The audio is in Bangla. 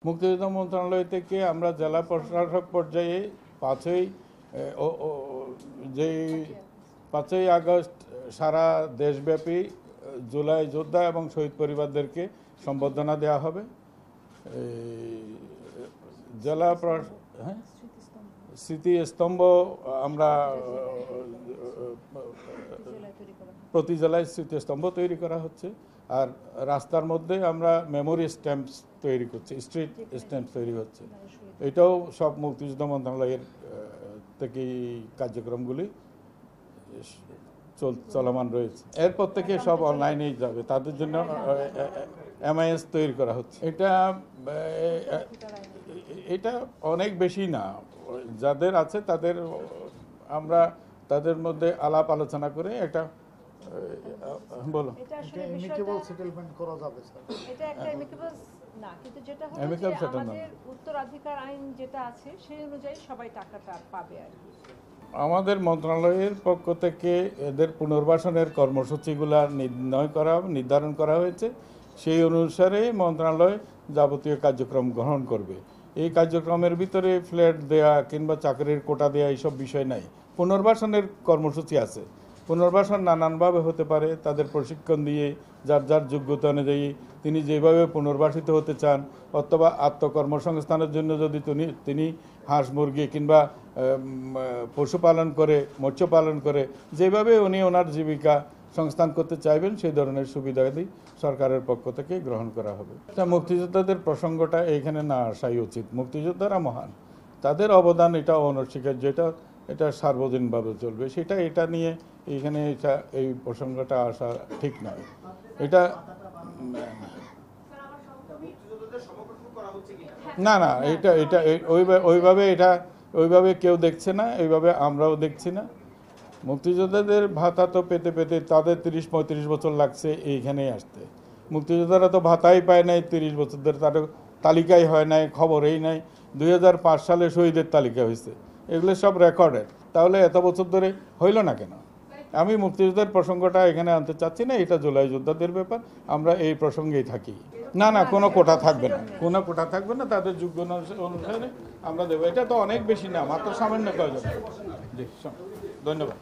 মুক্তিযোদ্ধা মন্ত্রণালয় থেকে আমরা জেলা প্রশাসক পর্যায়ে যে 5ই আগস্ট সারা দেশব্যাপী জুলাই যোদ্ধা এবং শহীদ পরিবারদেরকে সম্বর্ধনা দেওয়া হবে। জেলা স্মৃতিস্তম্ভ আমরা প্রতি জেলায় স্মৃতিস্তম্ভ তৈরি করা হচ্ছে, আর রাস্তার মধ্যে আমরা মেমোরি স্ট্যাম্পস তৈরি করছি, স্ট্রিট স্ট্যাম্প তৈরি হচ্ছে। এটাও সব মুক্তিযোদ্ধা মন্ত্রণালয়ের থেকে কার্যক্রমগুলি চলমান রয়েছে। এরপর থেকে সব অনলাইনেই যাবে, তাদের জন্য MIS তৈরি করা হচ্ছে। এটা অনেক বেশি না, যাদের আছে আমরা তাদের মধ্যে আলাপ আলোচনা করে একটা বলো অ্যামিকেবল সেটেলমেন্ট করা যাবে স্যার। এটা একটা অ্যামিকেবল না, কিন্তু যেটা হলো যে আমাদের উত্তরাধিকার আইন যেটা আছে সেই অনুযায়ী সবাই টাকাটা পাবে আর কি। আমাদের মন্ত্রণালয়ের পক্ষ থেকে এদের পুনর্বাসনের কর্মসূচিগুলো নির্ধারণ করা হয়েছে। সেই অনুসারে মন্ত্রণালয় যাবতীয় কার্যক্রম গ্রহণ করবে। এই কার্যক্রমের ভিতরে ফ্ল্যাট দেয়া কিংবা চাকরির কোটা দেয়া এইসব বিষয় নাই। পুনর্বাসনের কর্মসূচি আছে। পুনর্বাসন নানানভাবে হতে পারে, তাদের প্রশিক্ষণ দিয়ে যার যার যোগ্যতা অনুযায়ী তিনি যেভাবে পুনর্বাসিত হতে চান, অথবা আত্মকর্মসংস্থানের জন্য যদি তিনি হাঁস মুরগি কিংবা পশুপালন করে, মৎস্য পালন করে যেভাবে উনি ওনার জীবিকা সংস্থান করতে চাইবেন সেই ধরনের সুবিধাদি সরকারের পক্ষ থেকে গ্রহণ করা হবে। মুক্তিযোদ্ধাদের প্রসঙ্গটা এইখানে না আসাই উচিত। মুক্তিযোদ্ধারা মহান, তাদের অবদান এটা অনস্বীকার্য, এটা সার্বজনীনভাবে চলবে। এটা নিয়ে এইখানে এই প্রসঙ্গটা আসা ঠিক নয়। এটা না এটা ওইভাবে কেউ দেখছে না, এইভাবে আমরাও দেখছি না। মুক্তিযোদ্ধাদের ভাতা তো পেতে তাদের 30-35 বছর লাগছে এইখানেই আসতে। মুক্তিযোদ্ধারা তো ভাতাই পায় নাই 30 বছর ধরে, তার তালিকাই হয় নাই, খবরেই নাই। 2005 সালে শহীদের তালিকা হয়েছে, এগুলো সব রেকর্ডের। তাহলে এত বছর ধরে হইল না কেন? আমি মুক্তিযোদ্ধার প্রসঙ্গটা এখানে আনতে চাচ্ছি না, এটা জুলাই যোদ্ধাদের ব্যাপার, আমরা এই প্রসঙ্গেই থাকি। না কোনো কোটা থাকবে না, কোনো কোটা থাকবে না, তাদের যোগ্য অনুসারে আমরা দেবো। এটা তো অনেক বেশি না, মাত্র সামান্য কয়জন। জি, ধন্যবাদ।